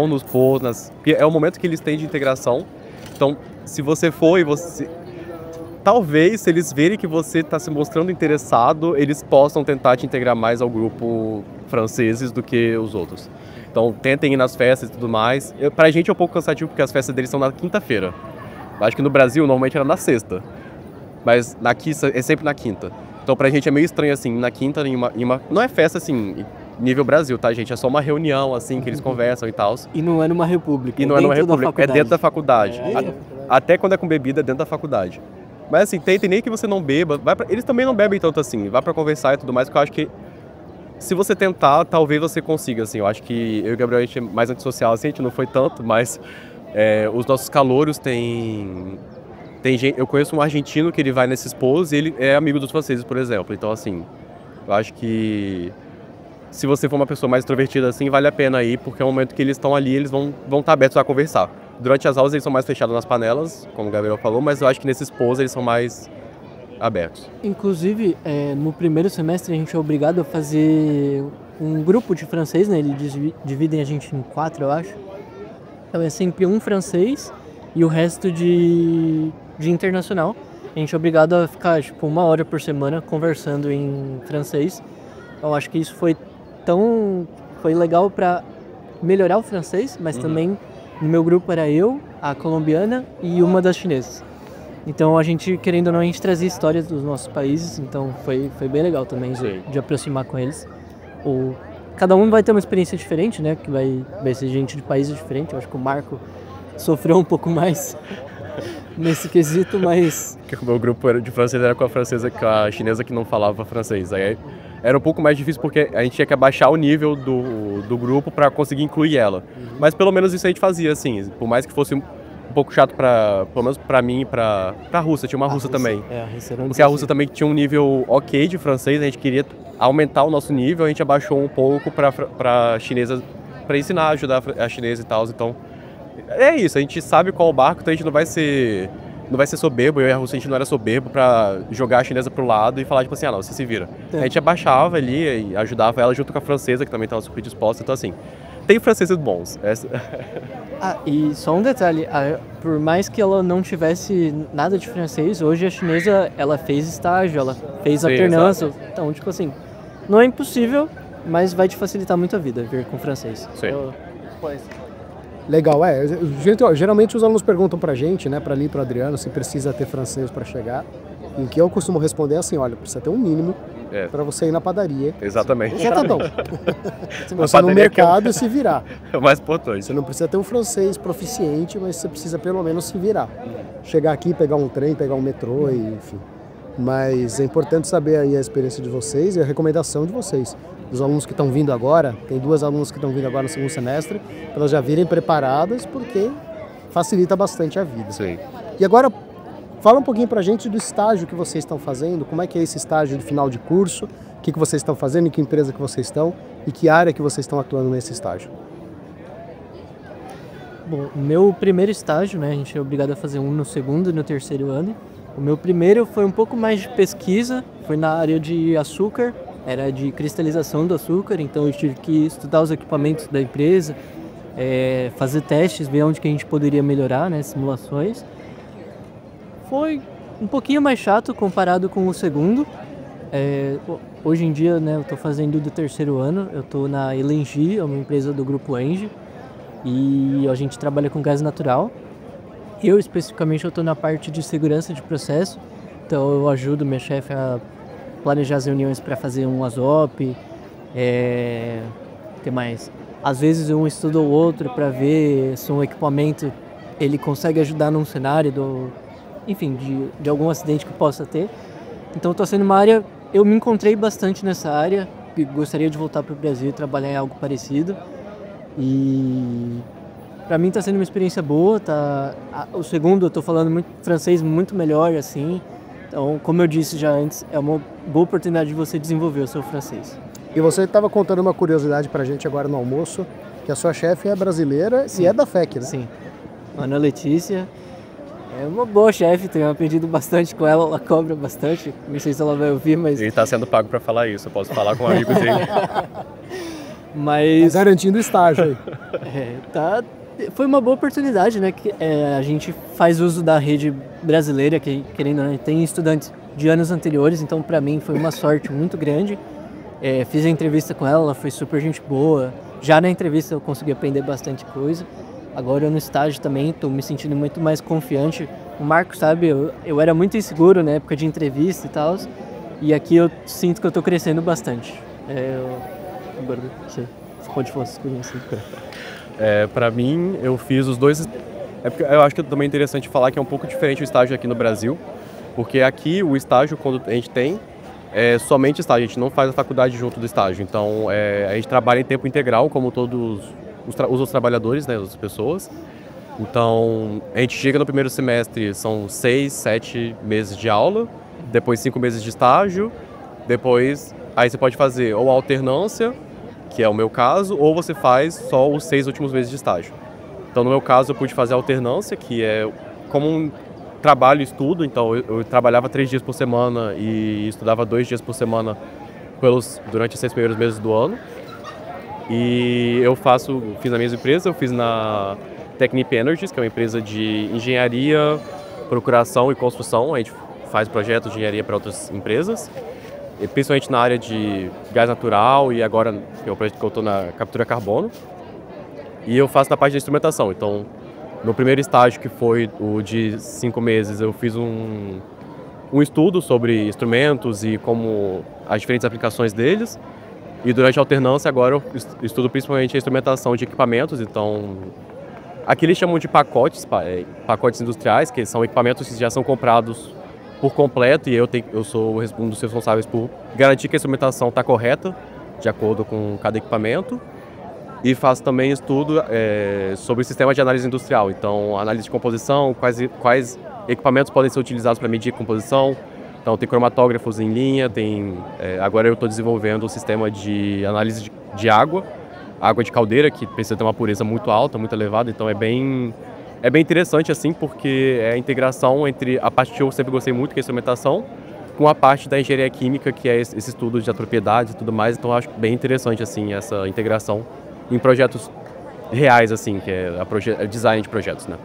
[SPEAKER 2] nos pôr, é o momento que eles têm de integração. Então, se você for e você... Talvez, se eles verem que você está se mostrando interessado, eles possam tentar te integrar mais ao grupo franceses do que os outros. Então, tentem ir nas festas e tudo mais. Pra gente é um pouco cansativo, porque as festas deles são na quinta-feira. Acho que no Brasil, normalmente era na sexta. Mas aqui é sempre na quinta. Então, pra gente é meio estranho, assim, na quinta, não é festa, assim, nível Brasil, tá, gente? É só uma reunião, assim, que eles conversam e tal.
[SPEAKER 3] E não é numa república.
[SPEAKER 2] E não é numa república, é dentro da faculdade. Até quando é com bebida, é dentro da faculdade. Mas, assim, tentem nem que você não beba. Eles também não bebem tanto assim. Vai pra conversar e tudo mais, porque eu acho que se você tentar, talvez você consiga, assim. Eu acho que eu e o Gabriel, a gente é mais antissocial, assim, a gente não foi tanto, mas os nossos calouros têm gente, eu conheço um argentino que ele vai nesses pôs e ele é amigo dos franceses, por exemplo. Então, assim, eu acho que se você for uma pessoa mais extrovertida assim, vale a pena ir, porque é o momento que eles estão ali, eles vão estar abertos a conversar. Durante as aulas eles são mais fechados nas panelas, como o Gabriel falou, mas eu acho que nesses pôs eles são mais abertos.
[SPEAKER 3] Inclusive, no primeiro semestre a gente é obrigado a fazer um grupo de francês, né? Eles dividem a gente em 4, eu acho. Então é sempre um francês e o resto de internacional. A gente é obrigado a ficar, tipo, 1 hora por semana conversando em francês. Então acho que isso foi legal para melhorar o francês, mas também no meu grupo era eu, a colombiana e uma das chinesas. Então a gente, querendo ou não, a gente trazia histórias dos nossos países, então foi bem legal também de aproximar com eles. Cada um vai ter uma experiência diferente, né? Que vai ser gente de países diferentes. Eu acho que o Marco sofreu um pouco mais nesse quesito, mas...
[SPEAKER 2] O meu grupo de francês era com a chinesa que não falava francês. Aí era um pouco mais difícil porque a gente tinha que abaixar o nível do grupo para conseguir incluir ela. Mas pelo menos isso a gente fazia, assim. Por mais que fosse um pouco chato pelo menos pra mim e pra Rússia. Tinha uma russa também.
[SPEAKER 3] A Rússia era um
[SPEAKER 2] Porque a
[SPEAKER 3] desafio.
[SPEAKER 2] Rússia também tinha um nível ok de francês, a gente queria aumentar o nosso nível, a gente abaixou um pouco pra chinesa, pra ensinar, ajudar a chinesa e tal. Então, é isso, a gente sabe qual o barco, então a gente não vai ser soberbo. Eu e a Rússia, a gente não era soberbo pra jogar a chinesa pro lado e falar, tipo assim, não, você se vira. A gente abaixava ali e ajudava ela junto com a francesa, que também estava super disposta. Então, assim, tem franceses bons.
[SPEAKER 3] E só um detalhe, por mais que ela não tivesse nada de francês, hoje a chinesa, ela fez estágio, ela fez
[SPEAKER 2] Sim,
[SPEAKER 3] alternância. Então, tipo assim, não é impossível, mas vai te facilitar muito a vida vir com francês.
[SPEAKER 2] Sim.
[SPEAKER 1] Legal, geralmente os alunos perguntam pra gente, né, pra ali, pro Adriano, se precisa ter francês pra chegar. E o que eu costumo responder é assim, olha, precisa ter um mínimo pra você ir na padaria.
[SPEAKER 2] Exatamente.
[SPEAKER 1] Já tá bom. Você no mercado e se virar.
[SPEAKER 2] É o mais importante.
[SPEAKER 1] Você não precisa ter um francês proficiente, mas você precisa pelo menos se virar. Chegar aqui, pegar um trem, pegar um metrô, e, enfim. Mas é importante saber aí a experiência de vocês e a recomendação de vocês. Dos alunos que estão vindo agora, tem 2 alunos que estão vindo agora no segundo semestre, para elas já virem preparadas, porque facilita bastante a vida.
[SPEAKER 2] Sim.
[SPEAKER 1] E agora, fala um pouquinho pra gente do estágio que vocês estão fazendo, como é que é esse estágio de final de curso, o que vocês estão fazendo, em que empresa que vocês estão e que área que vocês estão atuando nesse estágio.
[SPEAKER 3] Bom, o meu primeiro estágio, né, a gente é obrigado a fazer um no segundo e no terceiro ano. O meu primeiro foi um pouco mais de pesquisa, foi na área de açúcar, era de cristalização do açúcar, então eu tive que estudar os equipamentos da empresa, fazer testes, ver onde que a gente poderia melhorar, né, simulações. Foi um pouquinho mais chato comparado com o segundo. Hoje em dia, né, eu estou fazendo do terceiro ano, eu estou na Elengi, é uma empresa do grupo Engie, e a gente trabalha com gás natural. Eu, especificamente, estou na parte de segurança de processo, então eu ajudo minha chefe a planejar as reuniões para fazer um ASOP, que mais? Às vezes um estudo ou outro para ver se um equipamento ele consegue ajudar num cenário de algum acidente que possa ter. Então está sendo uma área, eu me encontrei bastante nessa área, e gostaria de voltar para o Brasil e trabalhar em algo parecido. E para mim está sendo uma experiência boa, o segundo eu estou falando francês muito melhor, assim. Então, como eu disse já antes, é uma boa oportunidade de você desenvolver o seu francês.
[SPEAKER 1] E você estava contando uma curiosidade pra gente agora no almoço, que a sua chefe é brasileira. Sim. E é da FEC, né?
[SPEAKER 3] Sim. Ana Letícia é uma boa chefe, tenho aprendido bastante com ela cobra bastante. Não sei se ela vai ouvir, mas...
[SPEAKER 2] Ele está sendo pago para falar isso, eu posso falar com amigos dele.
[SPEAKER 3] Mas...
[SPEAKER 1] garantindo o estágio aí.
[SPEAKER 3] Foi uma boa oportunidade, né? Que, a gente faz uso da rede brasileira, que querendo ou não, tem estudantes de anos anteriores, então para mim foi uma sorte muito grande. Fiz a entrevista com ela foi super gente boa. Já na entrevista eu consegui aprender bastante coisa. Agora no estágio também estou me sentindo muito mais confiante. O Marco, sabe, eu era muito inseguro na época de entrevista e tal, e aqui eu sinto que eu estou crescendo bastante. Agora você pode falar essas coisas assim.
[SPEAKER 2] Para mim, eu fiz os dois. Porque eu acho que é também interessante falar que é um pouco diferente o estágio aqui no Brasil, porque aqui o estágio, quando a gente tem, é somente estágio, a gente não faz a faculdade junto do estágio. Então, a gente trabalha em tempo integral, como todos os outros trabalhadores, né, as pessoas. Então, a gente chega no primeiro semestre, são 6, 7 meses de aula, depois 5 meses de estágio, depois aí você pode fazer ou alternância, que é o meu caso, ou você faz só os 6 últimos meses de estágio. Então, no meu caso, eu pude fazer alternância, que é como um trabalho e estudo. Então, eu trabalhava 3 dias por semana e estudava 2 dias por semana durante os 6 primeiros meses do ano. E eu fiz na mesma empresa, eu fiz na Technip Energies, que é uma empresa de engenharia, procuração e construção. A gente faz projetos de engenharia para outras empresas, principalmente na área de gás natural, e agora que é o projeto que eu estou na captura carbono. E eu faço na parte de instrumentação. Então, no primeiro estágio, que foi o de 5 meses, eu fiz um estudo sobre instrumentos e como as diferentes aplicações deles. E durante a alternância, agora eu estudo principalmente a instrumentação de equipamentos. Então, aqui eles chamam de pacotes industriais, que são equipamentos que já são comprados por completo, e eu sou um dos responsáveis por garantir que a instrumentação está correta, de acordo com cada equipamento. e faço também estudo sobre sistema de análise industrial. Então, análise de composição, quais equipamentos podem ser utilizados para medir composição. Então, tem cromatógrafos em linha, agora eu estou desenvolvendo um sistema de análise de água de caldeira, que precisa ter uma pureza muito alta, muito elevada. Então, é bem interessante, assim, porque é a integração entre a parte que eu sempre gostei muito, que é a instrumentação, com a parte da engenharia química, que é esse estudo de propriedades e tudo mais. Então, eu acho bem interessante, assim, essa integração em projetos reais, assim, que é design de projetos, né?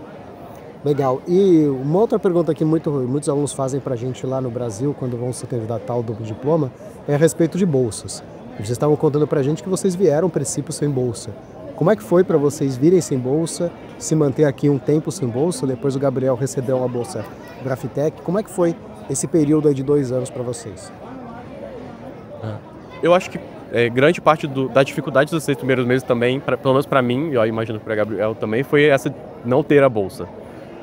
[SPEAKER 1] Legal. E uma outra pergunta que muitos alunos fazem para a gente lá no Brasil, quando vão se candidatar ao duplo diploma, é a respeito de bolsas. Vocês estavam contando para a gente que vocês vieram, a princípio, sem bolsa. Como é que foi para vocês virem sem bolsa, se manter aqui um tempo sem bolsa, depois o Gabriel recebeu uma bolsa Graftec? Como é que foi esse período aí de 2 anos para vocês?
[SPEAKER 2] Eu acho que grande parte da dificuldade dos 6 primeiros meses também, pelo menos para mim, e eu imagino para Gabriel também, foi essa não ter a bolsa.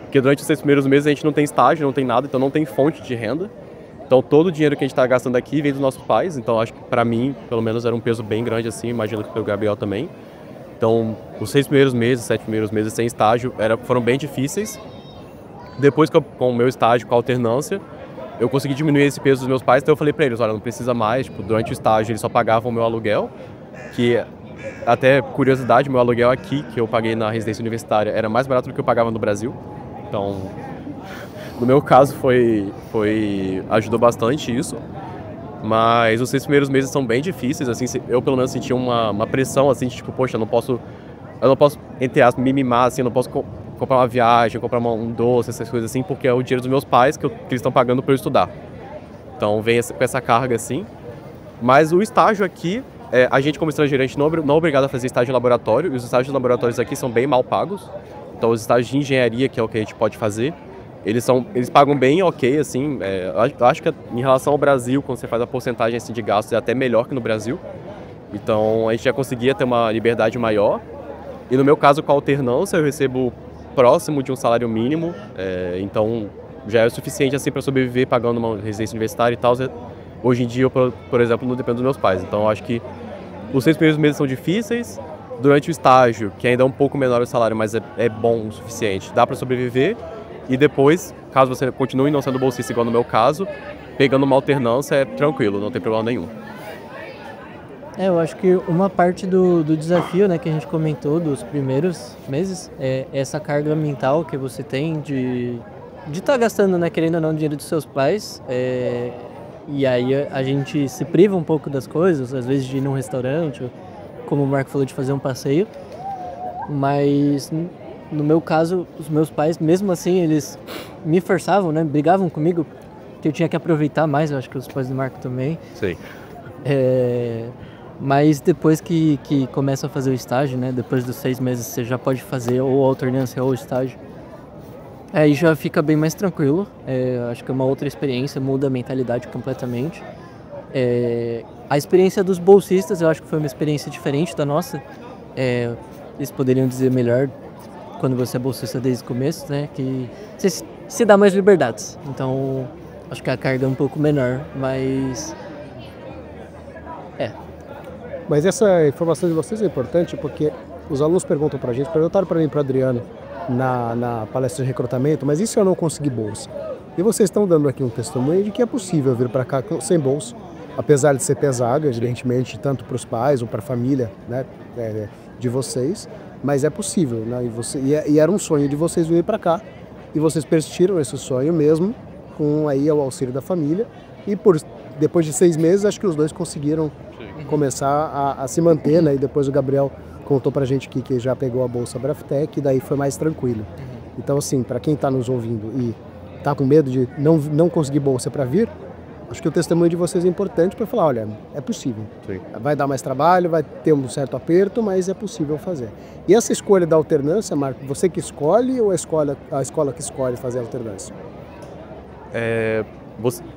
[SPEAKER 2] Porque durante os 6 primeiros meses a gente não tem estágio, não tem nada, então não tem fonte de renda. Então todo o dinheiro que a gente está gastando aqui vem dos nossos pais, então acho que para mim, pelo menos, era um peso bem grande assim, imagino que para o Gabriel também. Então os 6 primeiros meses, 7 primeiros meses sem estágio foram bem difíceis. Depois com o meu estágio, com a alternância, eu consegui diminuir esse peso dos meus pais, então eu falei para eles, olha, não precisa mais, tipo, durante o estágio eles só pagavam o meu aluguel, que até curiosidade, meu aluguel aqui, que eu paguei na residência universitária, era mais barato do que eu pagava no Brasil. Então, no meu caso, ajudou bastante isso. Mas os 6 primeiros meses são bem difíceis, assim, eu pelo menos senti uma pressão, assim, de tipo, poxa, eu não posso, entre aspas, me mimar, assim, eu não posso comprar uma viagem, comprar um doce, essas coisas assim, porque é o dinheiro dos meus pais que eles estão pagando para eu estudar. Então, vem com essa carga, assim. Mas o estágio aqui, a gente como estrangeiro, a gente não é obrigado a fazer estágio em laboratório, e os estágios de laboratórios aqui são bem mal pagos. Então, os estágios de engenharia, que é o que a gente pode fazer, eles pagam bem ok, assim. Eu acho que em relação ao Brasil, quando você faz a porcentagem assim, de gastos, é até melhor que no Brasil. Então, a gente já conseguia ter uma liberdade maior. E no meu caso, com a alternância, eu recebo próximo de um salário mínimo. Então, já é o suficiente assim, para sobreviver pagando uma residência universitária e tal. Hoje em dia, eu, por exemplo, não dependo dos meus pais. Então, eu acho que os 6 primeiros meses são difíceis. Durante o estágio, que ainda é um pouco menor o salário, mas é bom o suficiente, dá para sobreviver. E depois, caso você continue não sendo bolsista, igual no meu caso, pegando uma alternância é tranquilo, não tem problema nenhum.
[SPEAKER 3] Eu acho que uma parte do desafio, né, que a gente comentou dos primeiros meses é essa carga mental que você tem de estar gastando, né, querendo ou não, dinheiro dos seus pais. E aí a gente se priva um pouco das coisas, às vezes de ir num restaurante, ou, como o Marco falou, de fazer um passeio. Mas no meu caso, os meus pais, mesmo assim, eles me forçavam, né, brigavam comigo, que eu tinha que aproveitar mais, eu acho que os pais do Marco também.
[SPEAKER 2] Sim.
[SPEAKER 3] Mas depois que começa a fazer o estágio, né, depois dos 6 meses você já pode fazer ou alternância ou estágio, aí já fica bem mais tranquilo. Acho que é uma outra experiência, muda a mentalidade completamente. A experiência dos bolsistas, eu acho que foi uma experiência diferente da nossa. Eles poderiam dizer melhor quando você é bolsista desde o começo, né, que você se dá mais liberdades. Então, acho que a carga é um pouco menor, mas...
[SPEAKER 1] Mas essa informação de vocês é importante porque os alunos perguntaram para mim e para o Adriano na palestra de recrutamento, mas e se eu não conseguir bolsa? E vocês estão dando aqui um testemunho de que é possível vir para cá sem bolsa, apesar de ser pesado, evidentemente, tanto para os pais ou para a família, né, de vocês, mas é possível, né? E era um sonho de vocês virem para cá, e vocês persistiram esse sonho mesmo com aí o auxílio da família, e depois de 6 meses, acho que os dois conseguiram começar a se manter, né? E depois o Gabriel contou pra gente que já pegou a bolsa Graftec e daí foi mais tranquilo. Então, assim, para quem tá nos ouvindo e tá com medo de não conseguir bolsa para vir, acho que o testemunho de vocês é importante para falar, olha, é possível.
[SPEAKER 2] Sim.
[SPEAKER 1] Vai dar mais trabalho, vai ter um certo aperto, mas é possível fazer. E essa escolha da alternância, Marco, você que escolhe ou a escola que escolhe fazer a alternância?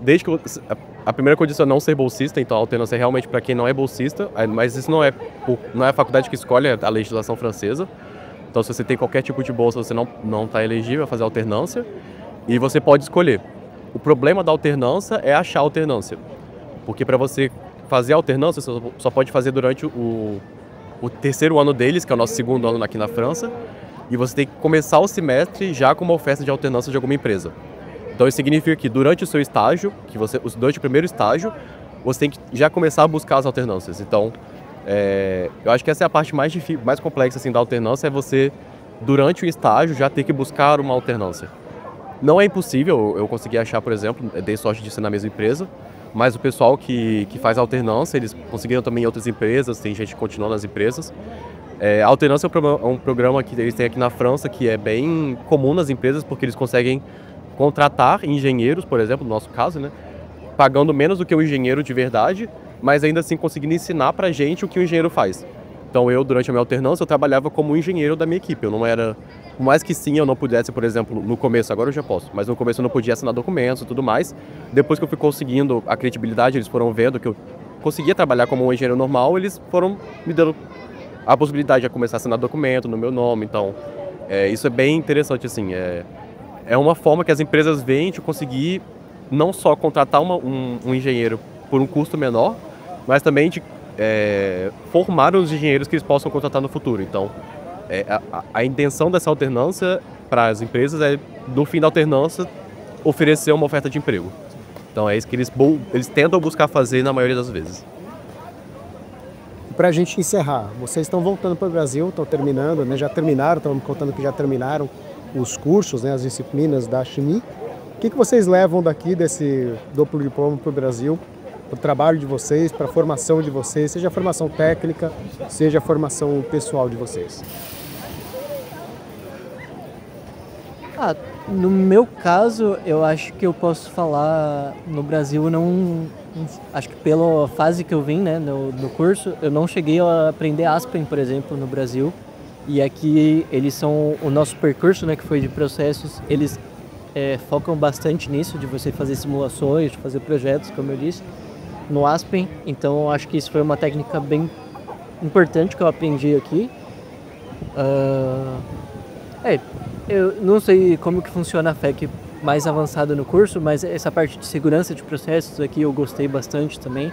[SPEAKER 2] Desde que a primeira condição é não ser bolsista, então a alternância é realmente para quem não é bolsista, mas isso não é a faculdade que escolhe, é a legislação francesa. Então, se você tem qualquer tipo de bolsa, você não está elegível a fazer alternância e você pode escolher. O problema da alternância é achar alternância, porque para você fazer alternância, você só pode fazer durante o terceiro ano deles, que é o nosso segundo ano aqui na França, e você tem que começar o semestre já com uma oferta de alternância de alguma empresa. Então isso significa que durante o seu estágio, durante o primeiro estágio, você tem que já começar a buscar as alternâncias. Então, eu acho que essa é a parte mais difícil, mais complexa assim, da alternância, é você, durante o estágio, já ter que buscar uma alternância. Não é impossível eu conseguir achar, por exemplo, dei sorte de ser na mesma empresa, mas o pessoal que faz alternância, eles conseguiram também em outras empresas, tem gente que continua nas empresas. A alternância é um programa que eles têm aqui na França, que é bem comum nas empresas, porque eles conseguem contratar engenheiros, por exemplo, no nosso caso, né, pagando menos do que o engenheiro de verdade, mas ainda assim conseguindo ensinar pra gente o que o engenheiro faz. Então eu, durante a minha alternância, eu trabalhava como engenheiro da minha equipe. Eu não era... Por mais que sim, eu não pudesse, por exemplo, no começo, agora eu já posso, mas no começo eu não podia assinar documentos e tudo mais. Depois que eu fui conseguindo a credibilidade, eles foram vendo que eu conseguia trabalhar como um engenheiro normal, eles foram me dando a possibilidade de começar a assinar documento no meu nome. Então, isso é bem interessante, assim. É uma forma que as empresas veem de conseguir não só contratar um engenheiro por um custo menor, mas também de formar os engenheiros que eles possam contratar no futuro. Então, a intenção dessa alternância para as empresas é, no fim da alternância, oferecer uma oferta de emprego. Então, é isso que eles tentam buscar fazer na maioria das vezes.
[SPEAKER 1] Para a gente encerrar, vocês estão voltando para o Brasil, estão terminando, né? Já terminaram, estão me contando que já terminaram os cursos, né? As disciplinas da Chimie. O que vocês levam daqui desse duplo diploma para o Brasil, para o trabalho de vocês, para a formação de vocês, seja a formação técnica, seja a formação pessoal de vocês?
[SPEAKER 3] No meu caso, eu acho que eu posso falar no Brasil, acho que pela fase que eu vim, né, no curso, eu não cheguei a aprender Aspen, por exemplo, no Brasil. E aqui eles são, o nosso percurso, né, que foi de processos, eles focam bastante nisso, de você fazer simulações, de fazer projetos, como eu disse, no Aspen. Então eu acho que isso foi uma técnica bem importante que eu aprendi aqui. Eu não sei como que funciona a FEC mais avançada no curso, mas essa parte de segurança de processos aqui eu gostei bastante também.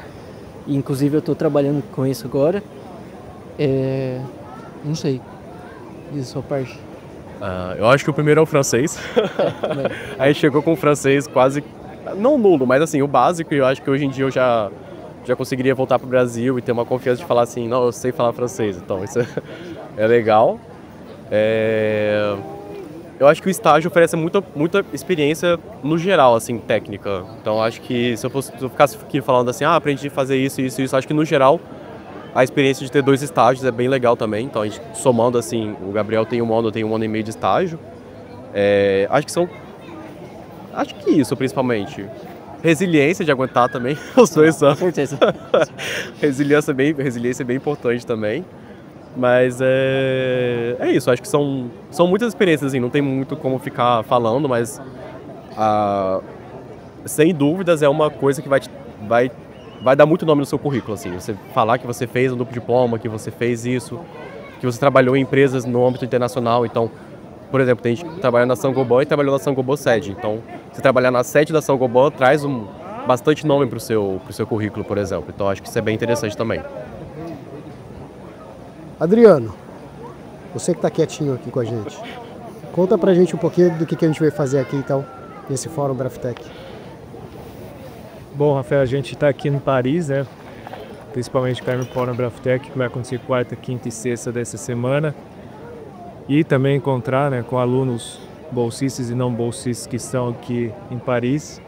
[SPEAKER 3] E, inclusive eu estou trabalhando com isso agora. Não sei, diz a sua parte.
[SPEAKER 2] Eu acho que o primeiro é o francês. A gente chegou com o francês quase, não nulo, mas assim, o básico, e eu acho que hoje em dia eu já conseguiria voltar para o Brasil e ter uma confiança de falar assim, não, eu sei falar francês, então isso é legal. Eu acho que o estágio oferece muita experiência no geral, assim, técnica. Então acho que se eu ficasse aqui falando assim, aprendi a fazer isso, acho que no geral a experiência de ter 2 estágios é bem legal também. Então a gente somando assim, o Gabriel tem 1 ano, eu tenho 1 ano e meio de estágio. Acho que isso principalmente. Resiliência de aguentar também os 2 anos.
[SPEAKER 3] Com certeza.
[SPEAKER 2] Resiliência é bem importante também. Mas é isso, acho que são muitas experiências, assim, não tem muito como ficar falando, mas sem dúvidas é uma coisa que vai dar muito nome no seu currículo, assim, você falar que você fez um duplo diploma, que você fez isso, que você trabalhou em empresas no âmbito internacional. Então, por exemplo, tem gente que trabalha na Saint-Gobain e trabalhou na Saint-Gobain sede. Então, você trabalhar na sede da Saint-Gobain traz bastante nome pro seu currículo, por exemplo. Então, acho que isso é bem interessante também.
[SPEAKER 1] Adriano, você que está quietinho aqui com a gente, conta pra gente um pouquinho do que a gente vai fazer aqui então, nesse Fórum Braftec.
[SPEAKER 4] Bom, Rafael, a gente está aqui em Paris, né? Principalmente no Fórum Braftec, que vai acontecer quarta, quinta e sexta dessa semana. E também encontrar, né, com alunos bolsistas e não bolsistas que estão aqui em Paris.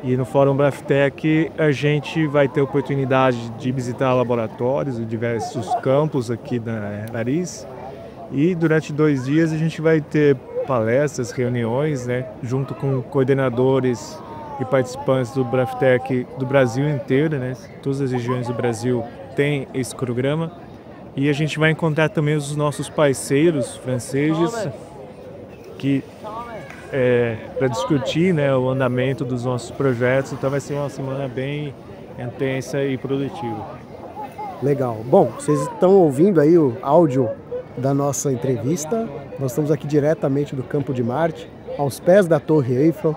[SPEAKER 4] E no Fórum Braftec a gente vai ter a oportunidade de visitar laboratórios e diversos campos aqui na Paris. E durante 2 dias a gente vai ter palestras, reuniões, né, junto com coordenadores e participantes do Braftec do Brasil inteiro, né? Todas as regiões do Brasil têm esse programa. E a gente vai encontrar também os nossos parceiros franceses para discutir, né, o andamento dos nossos projetos. Então vai ser uma semana bem intensa e produtiva.
[SPEAKER 1] Legal. Bom, vocês estão ouvindo aí o áudio da nossa entrevista. Nós estamos aqui diretamente do Campo de Marte, aos pés da Torre Eiffel,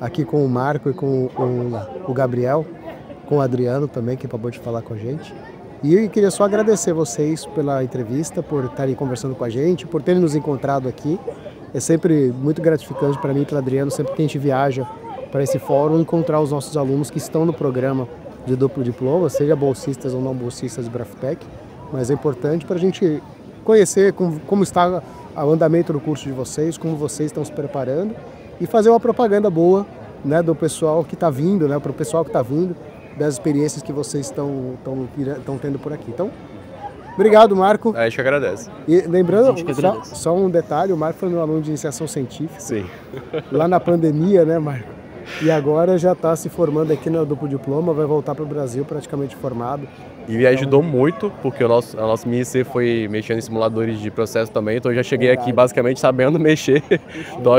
[SPEAKER 1] aqui com o Marco e com o Gabriel, com o Adriano também, que acabou de falar com a gente. E eu queria só agradecer vocês pela entrevista, por estarem conversando com a gente, por terem nos encontrado aqui. É sempre muito gratificante para mim e para o Adriano, sempre que a gente viaja para esse fórum, encontrar os nossos alunos que estão no programa de duplo diploma, seja bolsistas ou não bolsistas de Braftec, mas é importante para a gente conhecer como está o andamento do curso de vocês, como vocês estão se preparando e fazer uma propaganda boa, né, do pessoal que está vindo, né, para o pessoal que está vindo, das experiências que vocês estão tendo por aqui. Então, obrigado, Marco.
[SPEAKER 2] A gente agradece.
[SPEAKER 1] E lembrando, só um detalhe, o Marco foi meu aluno de iniciação científica.
[SPEAKER 2] Sim.
[SPEAKER 1] Lá na pandemia, né, Marco? E agora já está se formando aqui no duplo diploma, vai voltar para o Brasil praticamente formado.
[SPEAKER 2] E me ajudou muito, porque a nossa minha IC foi mexendo em simuladores de processo também, então eu já cheguei aqui basicamente sabendo mexer, então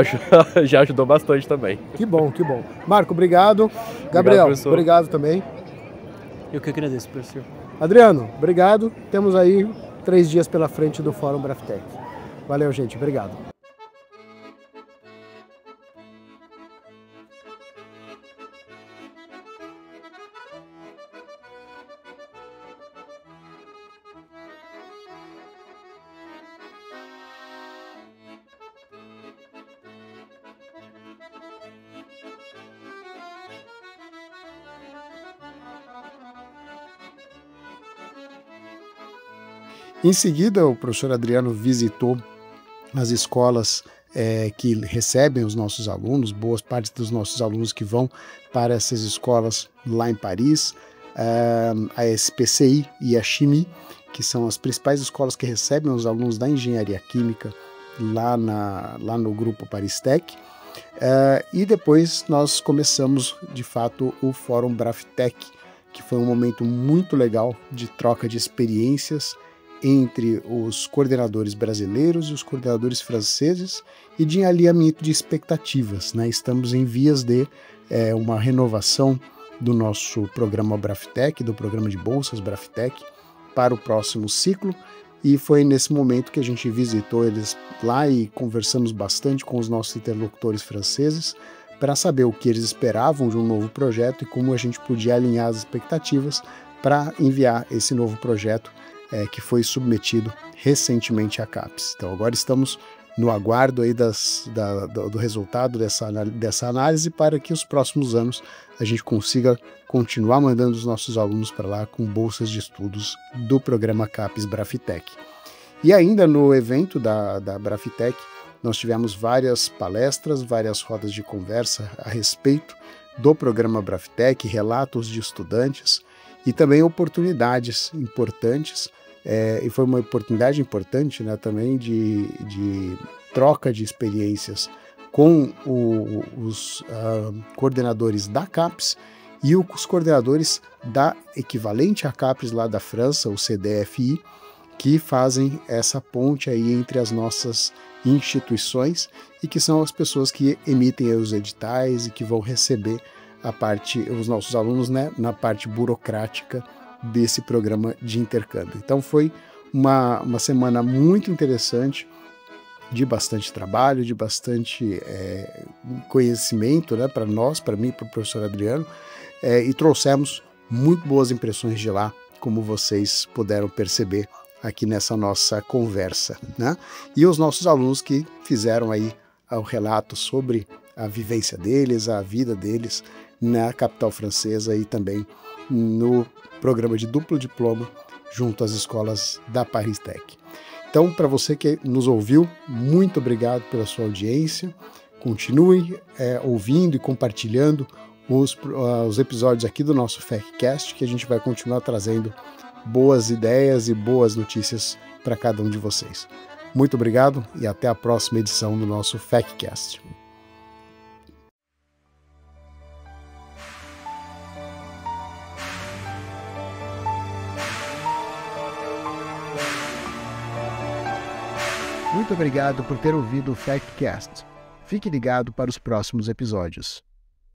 [SPEAKER 2] já ajudou bastante também.
[SPEAKER 1] Que bom, que bom. Marco, obrigado. Gabriel, obrigado também.
[SPEAKER 3] Eu que agradeço, professor.
[SPEAKER 1] Adriano, obrigado. Temos aí 3 dias pela frente do Fórum Braftec. Valeu, gente. Obrigado. Em seguida, o professor Adriano visitou as escolas que recebem os nossos alunos, boas partes dos nossos alunos que vão para essas escolas lá em Paris, a SPCI e a Chimie, que são as principais escolas que recebem os alunos da engenharia química lá no grupo Paristec. E depois nós começamos, de fato, o Fórum Braftec, que foi um momento muito legal de troca de experiências entre os coordenadores brasileiros e os coordenadores franceses e de alinhamento de expectativas, né? Estamos em vias de uma renovação do nosso programa Braftec, do programa de bolsas Braftec, para o próximo ciclo, e foi nesse momento que a gente visitou eles lá e conversamos bastante com os nossos interlocutores franceses para saber o que eles esperavam de um novo projeto e como a gente podia alinhar as expectativas para enviar esse novo projeto que foi submetido recentemente à CAPES. Então agora estamos no aguardo aí do resultado dessa análise para que os próximos anos a gente consiga continuar mandando os nossos alunos para lá com bolsas de estudos do programa CAPES Braftec. E ainda no evento da Braftec, nós tivemos várias palestras, várias rodas de conversa a respeito do programa Braftec, relatos de estudantes e também oportunidades importantes. E foi uma oportunidade importante, né, também de troca de experiências com os coordenadores da CAPES e os coordenadores da equivalente à CAPES lá da França, o CDFI, que fazem essa ponte aí entre as nossas instituições e que são as pessoas que emitem os editais e que vão receber os nossos alunos, né, na parte burocrática desse programa de intercâmbio. Então foi uma semana muito interessante, de bastante trabalho, de bastante conhecimento, né, para nós, para mim e para o professor Adriano, e trouxemos muito boas impressões de lá, como vocês puderam perceber aqui nessa nossa conversa, né? E os nossos alunos que fizeram aí o relato sobre a vivência deles, a vida deles na capital francesa e também no programa de duplo diploma junto às escolas da Paristec. Então, para você que nos ouviu, muito obrigado pela sua audiência. Continue ouvindo e compartilhando os episódios aqui do nosso FECcast, que a gente vai continuar trazendo boas ideias e boas notícias para cada um de vocês. Muito obrigado e até a próxima edição do nosso FECcast. Muito obrigado por ter ouvido o FECcast. Fique ligado para os próximos episódios.